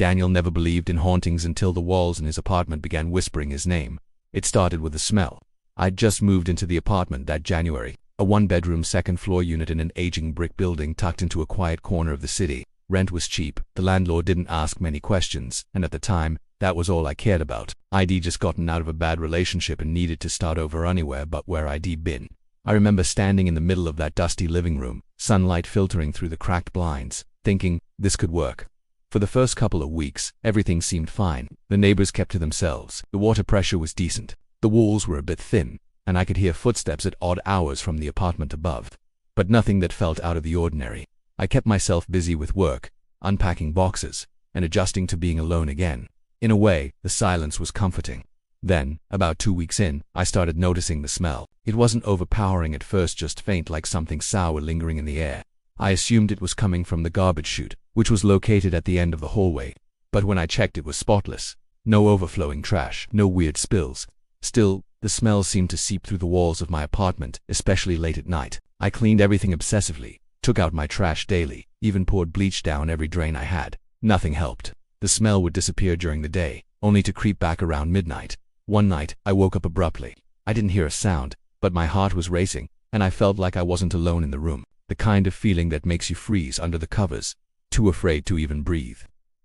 Daniel never believed in hauntings until the walls in his apartment began whispering his name. It started with a smell. I'd just moved into the apartment that January, a one-bedroom second-floor unit in an aging brick building tucked into a quiet corner of the city. Rent was cheap, the landlord didn't ask many questions, and at the time, that was all I cared about. I'd just gotten out of a bad relationship and needed to start over anywhere but where I'd been. I remember standing in the middle of that dusty living room, sunlight filtering through the cracked blinds, thinking, this could work. For the first couple of weeks, everything seemed fine. The neighbors kept to themselves, the water pressure was decent, the walls were a bit thin, and I could hear footsteps at odd hours from the apartment above. But nothing that felt out of the ordinary. I kept myself busy with work, unpacking boxes, and adjusting to being alone again. In a way, the silence was comforting. Then, about 2 weeks in, I started noticing the smell. It wasn't overpowering at first, just faint like something sour lingering in the air. I assumed it was coming from the garbage chute, which was located at the end of the hallway. But when I checked, it was spotless. No overflowing trash, no weird spills. Still, the smell seemed to seep through the walls of my apartment, especially late at night. I cleaned everything obsessively, took out my trash daily, even poured bleach down every drain I had. Nothing helped. The smell would disappear during the day, only to creep back around midnight. One night, I woke up abruptly. I didn't hear a sound, but my heart was racing, and I felt like I wasn't alone in the room. The kind of feeling that makes you freeze under the covers, too afraid to even breathe.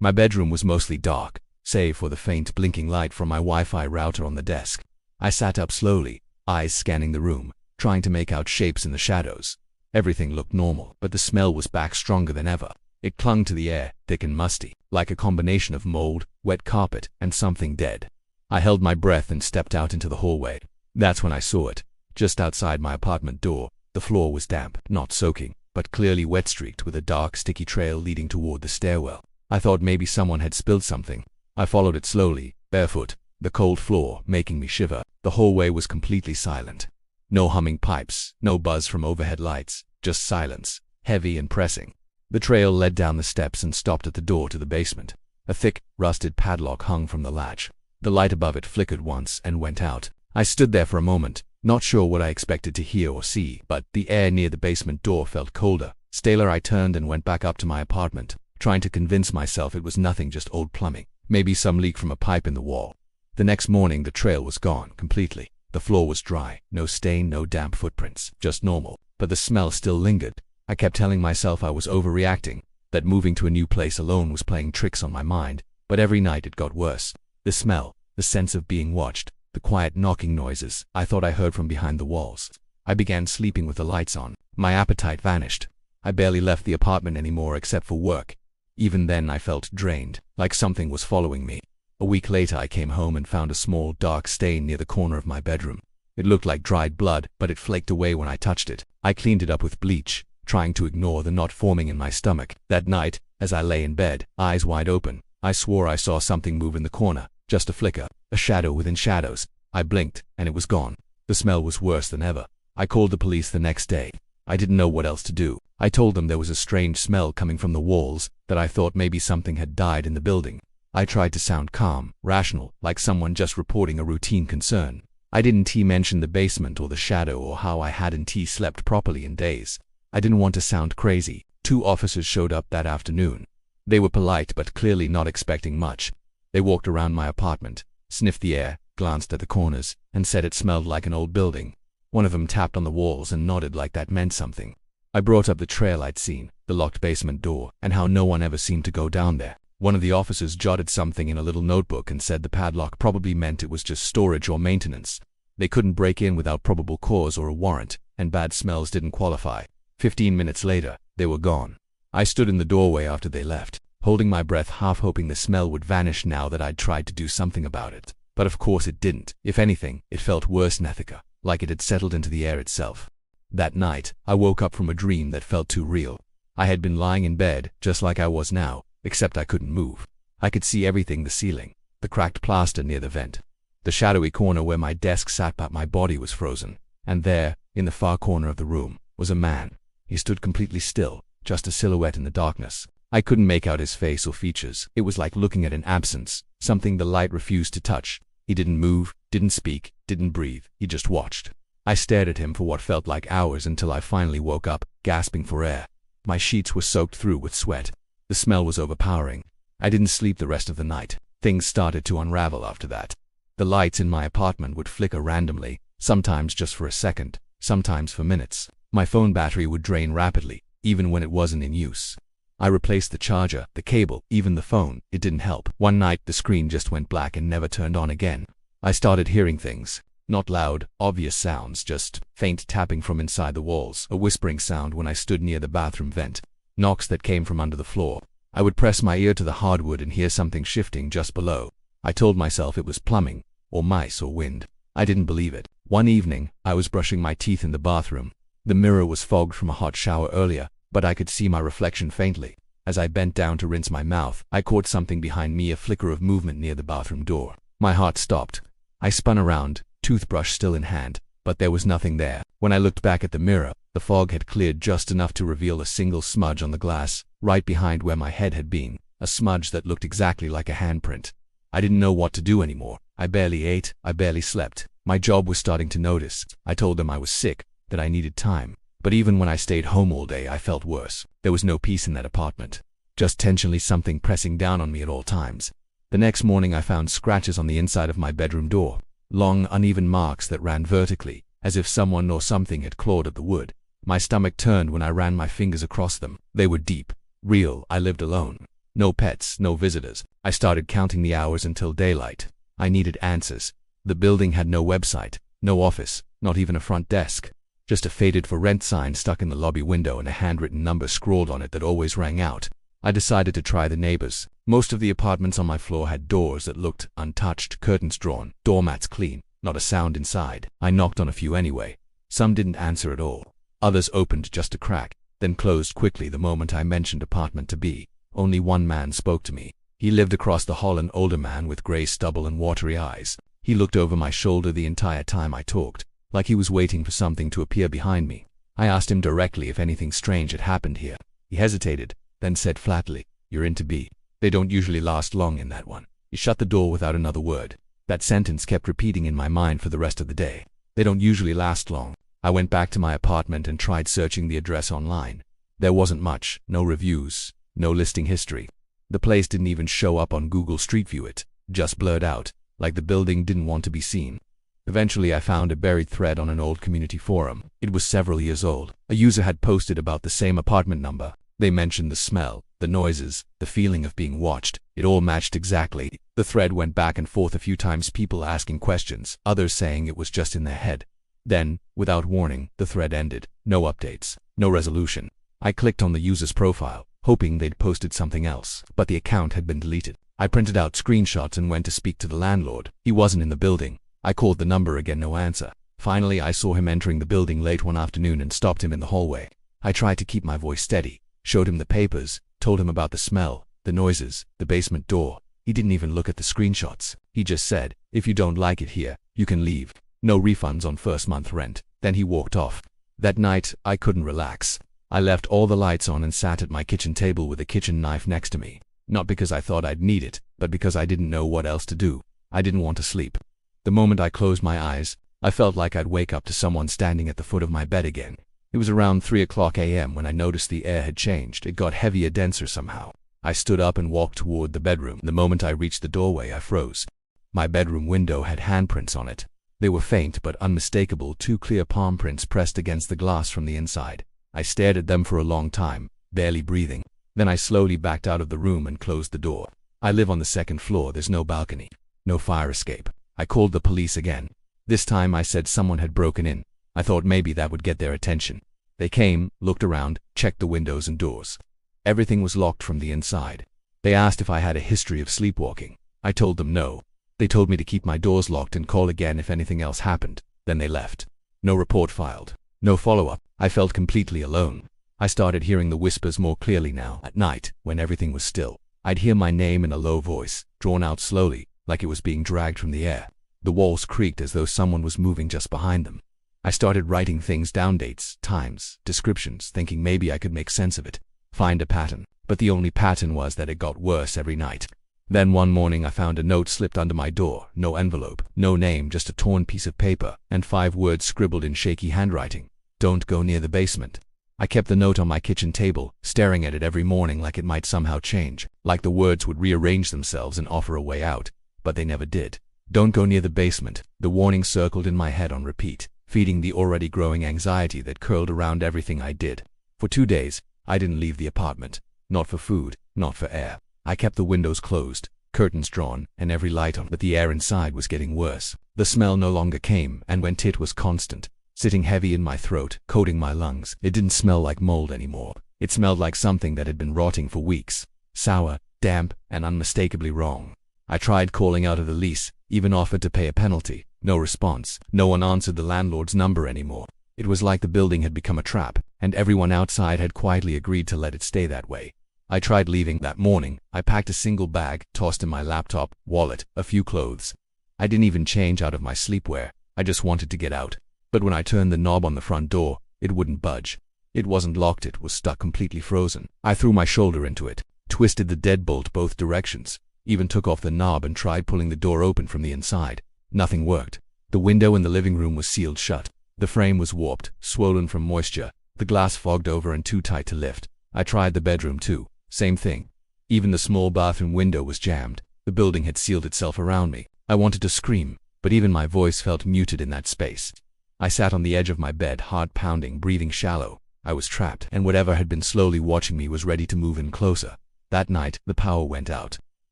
My bedroom was mostly dark, save for the faint blinking light from my Wi-Fi router on the desk. I sat up slowly, eyes scanning the room, trying to make out shapes in the shadows. Everything looked normal, but the smell was back stronger than ever. It clung to the air, thick and musty, like a combination of mold, wet carpet, and something dead. I held my breath and stepped out into the hallway. That's when I saw it. Just outside my apartment door, the floor was damp, not soaking, but clearly wet-streaked with a dark, sticky trail leading toward the stairwell. I thought maybe someone had spilled something. I followed it slowly, barefoot, the cold floor making me shiver. The hallway was completely silent. No humming pipes, no buzz from overhead lights, just silence, heavy and pressing. The trail led down the steps and stopped at the door to the basement. A thick, rusted padlock hung from the latch. The light above it flickered once and went out. I stood there for a moment, not sure what I expected to hear or see, but the air near the basement door felt colder. Staler, I turned and went back up to my apartment, trying to convince myself it was nothing, just old plumbing, maybe some leak from a pipe in the wall. The next morning, the trail was gone completely. The floor was dry, no stain, no damp footprints, just normal. But the smell still lingered. I kept telling myself I was overreacting, that moving to a new place alone was playing tricks on my mind, but every night it got worse. The smell, the sense of being watched, the quiet knocking noises I thought I heard from behind the walls. I began sleeping with the lights on. My appetite vanished. I barely left the apartment anymore except for work. Even then I felt drained, like something was following me. A week later I came home and found a small dark stain near the corner of my bedroom. It looked like dried blood, but it flaked away when I touched it. I cleaned it up with bleach, trying to ignore the knot forming in my stomach. That night, as I lay in bed, eyes wide open, I swore I saw something move in the corner, just a flicker, a shadow within shadows. I blinked, and it was gone. The smell was worse than ever. I called the police the next day. I didn't know what else to do. I told them there was a strange smell coming from the walls, that I thought maybe something had died in the building. I tried to sound calm, rational, like someone just reporting a routine concern. I didn't mention the basement or the shadow or how I hadn't slept properly in days. I didn't want to sound crazy. 2 officers showed up that afternoon. They were polite but clearly not expecting much. They walked around my apartment, sniffed the air, glanced at the corners, and said it smelled like an old building. One of them tapped on the walls and nodded like that meant something. I brought up the trail I'd seen, the locked basement door, and how no one ever seemed to go down there. One of the officers jotted something in a little notebook and said the padlock probably meant it was just storage or maintenance. They couldn't break in without probable cause or a warrant, and bad smells didn't qualify. 15 minutes later, they were gone. I stood in the doorway after they left, holding my breath, half hoping the smell would vanish now that I'd tried to do something about it. But of course it didn't. If anything, it felt worse than Ithaca, like it had settled into the air itself. That night, I woke up from a dream that felt too real. I had been lying in bed, just like I was now, except I couldn't move. I could see everything: the ceiling, the cracked plaster near the vent, the shadowy corner where my desk sat, but my body was frozen. And there, in the far corner of the room, was a man. He stood completely still, just a silhouette in the darkness. I couldn't make out his face or features. It was like looking at an absence, something the light refused to touch. He didn't move, didn't speak, didn't breathe. He just watched. I stared at him for what felt like hours until I finally woke up, gasping for air. My sheets were soaked through with sweat. The smell was overpowering. I didn't sleep the rest of the night. Things started to unravel after that. The lights in my apartment would flicker randomly, sometimes just for a second, sometimes for minutes. My phone battery would drain rapidly, even when it wasn't in use. I replaced the charger, the cable, even the phone. It didn't help. One night, the screen just went black and never turned on again. I started hearing things. Not loud, obvious sounds, just faint tapping from inside the walls, a whispering sound when I stood near the bathroom vent, knocks that came from under the floor. I would press my ear to the hardwood and hear something shifting just below. I told myself it was plumbing, or mice, or wind. I didn't believe it. One evening, I was brushing my teeth in the bathroom. The mirror was fogged from a hot shower earlier, but I could see my reflection faintly. As I bent down to rinse my mouth, I caught something behind me, a flicker of movement near the bathroom door. My heart stopped. I spun around, toothbrush still in hand, but there was nothing there. When I looked back at the mirror, the fog had cleared just enough to reveal a single smudge on the glass, right behind where my head had been, a smudge that looked exactly like a handprint. I didn't know what to do anymore. I barely ate, I barely slept. My job was starting to notice. I told them I was sick, that I needed time. But even when I stayed home all day, I felt worse. There was no peace in that apartment. Just tensionally something pressing down on me at all times. The next morning I found scratches on the inside of my bedroom door. Long, uneven marks that ran vertically, as if someone or something had clawed at the wood. My stomach turned when I ran my fingers across them. They were deep, real. I lived alone. No pets, no visitors. I started counting the hours until daylight. I needed answers. The building had no website, no office, not even a front desk. Just a faded for rent sign stuck in the lobby window and a handwritten number scrawled on it that always rang out. I decided to try the neighbors. Most of the apartments on my floor had doors that looked untouched, curtains drawn, doormats clean, not a sound inside. I knocked on a few anyway. Some didn't answer at all. Others opened just a crack, then closed quickly the moment I mentioned apartment to be. Only one man spoke to me. He lived across the hall, an older man with gray stubble and watery eyes. He looked over my shoulder the entire time I talked, like he was waiting for something to appear behind me. I asked him directly if anything strange had happened here. He hesitated, then said flatly, "You're in to be. They don't usually last long in that one." He shut the door without another word. That sentence kept repeating in my mind for the rest of the day. They don't usually last long. I went back to my apartment and tried searching the address online. There wasn't much, no reviews, no listing history. The place didn't even show up on Google Street View. It just blurred out, like the building didn't want to be seen. Eventually I found a buried thread on an old community forum. It was several years old. A user had posted about the same apartment number. They mentioned the smell, the noises, the feeling of being watched. It all matched exactly. The thread went back and forth a few times, people asking questions, others saying it was just in their head. Then, without warning, the thread ended. No updates, no resolution. I clicked on the user's profile, hoping they'd posted something else, but the account had been deleted. I printed out screenshots and went to speak to the landlord. He wasn't in the building. I called the number again, no answer. Finally, I saw him entering the building late one afternoon and stopped him in the hallway. I tried to keep my voice steady, showed him the papers, told him about the smell, the noises, the basement door. He didn't even look at the screenshots. He just said, "If you don't like it here, you can leave. No refunds on first month rent." Then he walked off. That night, I couldn't relax. I left all the lights on and sat at my kitchen table with a kitchen knife next to me. Not because I thought I'd need it, but because I didn't know what else to do. I didn't want to sleep. The moment I closed my eyes, I felt like I'd wake up to someone standing at the foot of my bed again. It was around 3:00 a.m. when I noticed the air had changed. It got heavier, denser somehow. I stood up and walked toward the bedroom. The moment I reached the doorway, I froze. My bedroom window had handprints on it. They were faint but unmistakable, two clear palm prints pressed against the glass from the inside. I stared at them for a long time, barely breathing. Then I slowly backed out of the room and closed the door. I live on the second floor. There's no balcony, no fire escape. I called the police again. This time I said someone had broken in. I thought maybe that would get their attention. They came, looked around, checked the windows and doors. Everything was locked from the inside. They asked if I had a history of sleepwalking. I told them no. They told me to keep my doors locked and call again if anything else happened. Then they left. No report filed. No follow-up. I felt completely alone. I started hearing the whispers more clearly now. At night, when everything was still, I'd hear my name in a low voice, drawn out slowly, like it was being dragged from the air. The walls creaked as though someone was moving just behind them. I started writing things down, dates, times, descriptions, thinking maybe I could make sense of it, find a pattern. But the only pattern was that it got worse every night. Then one morning I found a note slipped under my door. No envelope, no name, just a torn piece of paper, and 5 words scribbled in shaky handwriting. "Don't go near the basement." I kept the note on my kitchen table, staring at it every morning like it might somehow change, like the words would rearrange themselves and offer a way out, but they never did. Don't go near the basement. The warning circled in my head on repeat, feeding the already growing anxiety that curled around everything I did. For 2 days, I didn't leave the apartment. Not for food, not for air. I kept the windows closed, curtains drawn, and every light on, but the air inside was getting worse. The smell no longer came, and went it was constant, sitting heavy in my throat, coating my lungs. It didn't smell like mold anymore. It smelled like something that had been rotting for weeks. Sour, damp, and unmistakably wrong. I tried calling out of the lease, even offered to pay a penalty. No response. No one answered the landlord's number anymore. It was like the building had become a trap, and everyone outside had quietly agreed to let it stay that way. I tried leaving that morning. I packed a single bag, tossed in my laptop, wallet, a few clothes. I didn't even change out of my sleepwear. I just wanted to get out. But when I turned the knob on the front door, it wouldn't budge. It wasn't locked, it was stuck, completely frozen. I threw my shoulder into it, twisted the deadbolt both directions, even took off the knob and tried pulling the door open from the inside. Nothing worked. The window in the living room was sealed shut. The frame was warped, swollen from moisture, the glass fogged over and too tight to lift. I tried the bedroom too. Same thing. Even the small bathroom window was jammed. The building had sealed itself around me. I wanted to scream, but even my voice felt muted in that space. I sat on the edge of my bed, heart pounding, breathing shallow. I was trapped, and whatever had been slowly watching me was ready to move in closer. That night, the power went out.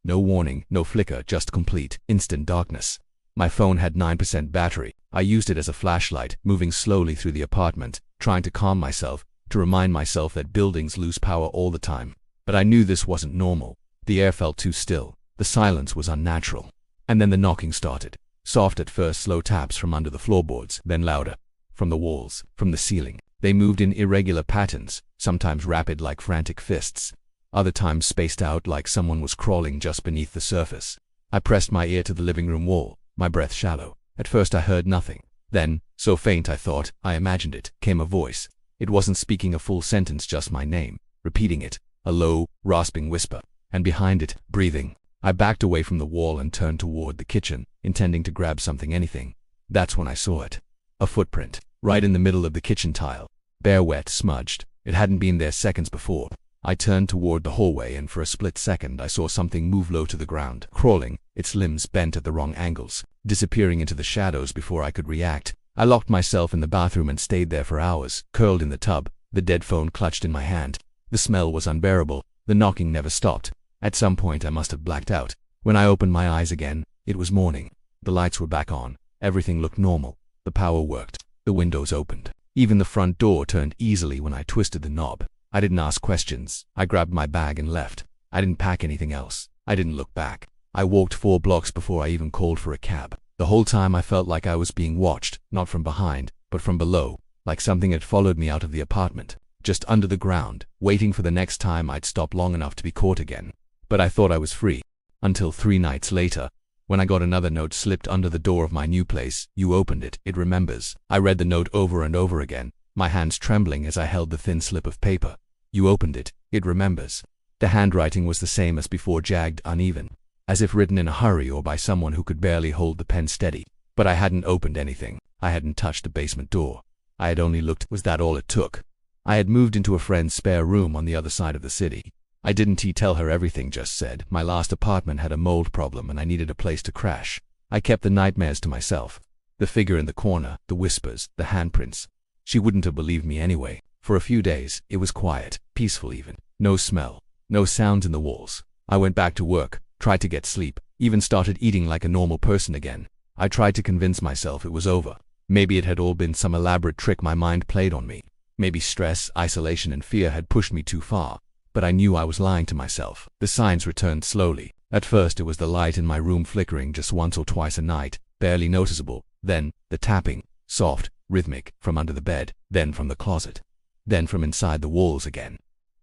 No warning, no flicker, just complete, instant darkness. My phone had 9% battery. I used it as a flashlight, moving slowly through the apartment, trying to calm myself, to remind myself that buildings lose power all the time. But I knew this wasn't normal. The air felt too still. The silence was unnatural. And then the knocking started. Soft at first, slow taps from under the floorboards, then louder. From the walls, from the ceiling. They moved in irregular patterns, sometimes rapid like frantic fists, other times spaced out like someone was crawling just beneath the surface. I pressed my ear to the living room wall, my breath shallow. At first I heard nothing. Then, so faint I thought, I imagined it, came a voice. It wasn't speaking a full sentence, just my name, repeating it, a low, rasping whisper. And behind it, breathing. I backed away from the wall and turned toward the kitchen, intending to grab something, anything. That's when I saw it. A footprint, right in the middle of the kitchen tile. Bare, wet, smudged. It hadn't been there seconds before. I turned toward the hallway, and for a split second I saw something move low to the ground, crawling, its limbs bent at the wrong angles, disappearing into the shadows before I could react. I locked myself in the bathroom and stayed there for hours, curled in the tub, the dead phone clutched in my hand. The smell was unbearable. The knocking never stopped. At some point I must have blacked out. When I opened my eyes again, it was morning. The lights were back on. Everything looked normal. The power worked. The windows opened. Even the front door turned easily when I twisted the knob. I didn't ask questions. I grabbed my bag and left. I didn't pack anything else. I didn't look back. I walked 4 blocks before I even called for a cab. The whole time I felt like I was being watched, not from behind, but from below, like something had followed me out of the apartment, just under the ground, waiting for the next time I'd stop long enough to be caught again. But I thought I was free. Until 3 nights later, when I got another note slipped under the door of my new place. You opened it, it remembers. I read the note over and over again, my hands trembling as I held the thin slip of paper. You opened it, it remembers. The handwriting was the same as before, jagged, uneven, as if written in a hurry or by someone who could barely hold the pen steady. But I hadn't opened anything. I hadn't touched the basement door. I had only looked. Was that all it took? I had moved into a friend's spare room on the other side of the city. I didn't tell her everything, just said my last apartment had a mold problem and I needed a place to crash. I kept the nightmares to myself. The figure in the corner, the whispers, the handprints. She wouldn't have believed me anyway. For a few days, it was quiet, peaceful even. No smell, no sounds in the walls. I went back to work, tried to get sleep, even started eating like a normal person again. I tried to convince myself it was over. Maybe it had all been some elaborate trick my mind played on me. Maybe stress, isolation, and fear had pushed me too far. But I knew I was lying to myself. The signs returned slowly. At first it was the light in my room flickering just once or twice a night, barely noticeable. Then, the tapping, soft, rhythmic, from under the bed, then from the closet, then from inside the walls again.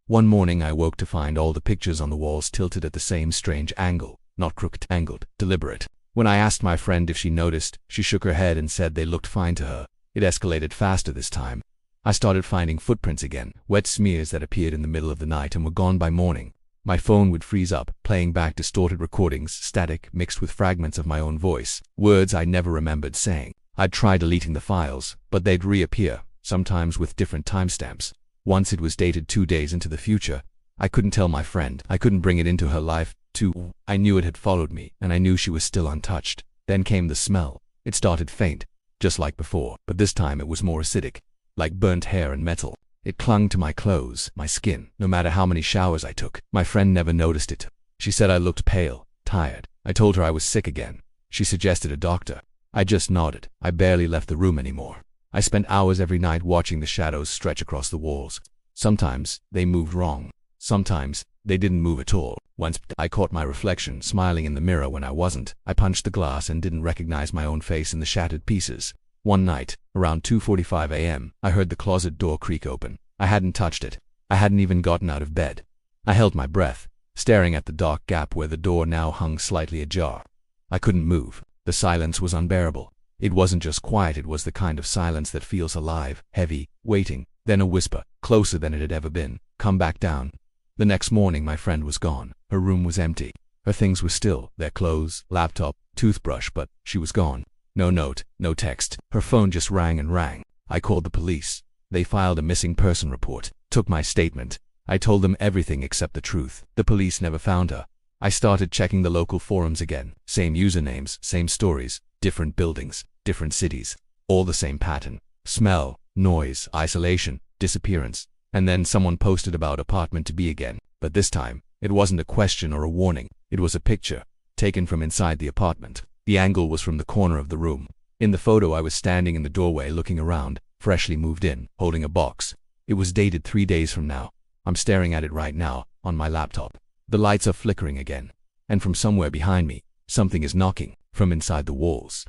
One morning I woke to find all the pictures on the walls tilted at the same strange angle, not crooked, angled, deliberate. When I asked my friend if she noticed, she shook her head and said they looked fine to her. It escalated faster this time. I started finding footprints again, wet smears that appeared in the middle of the night and were gone by morning. My phone would freeze up, playing back distorted recordings, static mixed with fragments of my own voice, words I never remembered saying. I'd try deleting the files, but they'd reappear, sometimes with different timestamps. Once it was dated 2 days into the future. I couldn't tell my friend. I couldn't bring it into her life, too. I knew it had followed me, and I knew she was still untouched. Then came the smell. It started faint, just like before, but this time it was more acidic, like burnt hair and metal. It clung to my clothes, my skin, no matter how many showers I took. My friend never noticed it. She said I looked pale, tired. I told her I was sick again. She suggested a doctor. I just nodded. I barely left the room anymore. I spent hours every night watching the shadows stretch across the walls. Sometimes they moved wrong. Sometimes they didn't move at all. Once I caught my reflection smiling in the mirror when I wasn't. I punched the glass and didn't recognize my own face in the shattered pieces. One night, around 2:45 a.m., I heard the closet door creak open. I hadn't touched it. I hadn't even gotten out of bed. I held my breath, staring at the dark gap where the door now hung slightly ajar. I couldn't move. The silence was unbearable. It wasn't just quiet, it was the kind of silence that feels alive, heavy, waiting. Then a whisper, closer than it had ever been. Come back down. The next morning my friend was gone. Her room was empty. Her things were still, their clothes, laptop, toothbrush, but she was gone. No note, no text. Her phone just rang and rang. I called the police. They filed a missing person report, took my statement. I told them everything except the truth. The police never found her. I started checking the local forums again. Same usernames, same stories, different buildings, different cities. All the same pattern. Smell, noise, isolation, disappearance. And then someone posted about apartment to be again. But this time, it wasn't a question or a warning. It was a picture, taken from inside the apartment. The angle was from the corner of the room. In the photo I was standing in the doorway looking around, freshly moved in, holding a box. It was dated 3 days from now. I'm staring at it right now, on my laptop. The lights are flickering again. And from somewhere behind me, something is knocking, from inside the walls.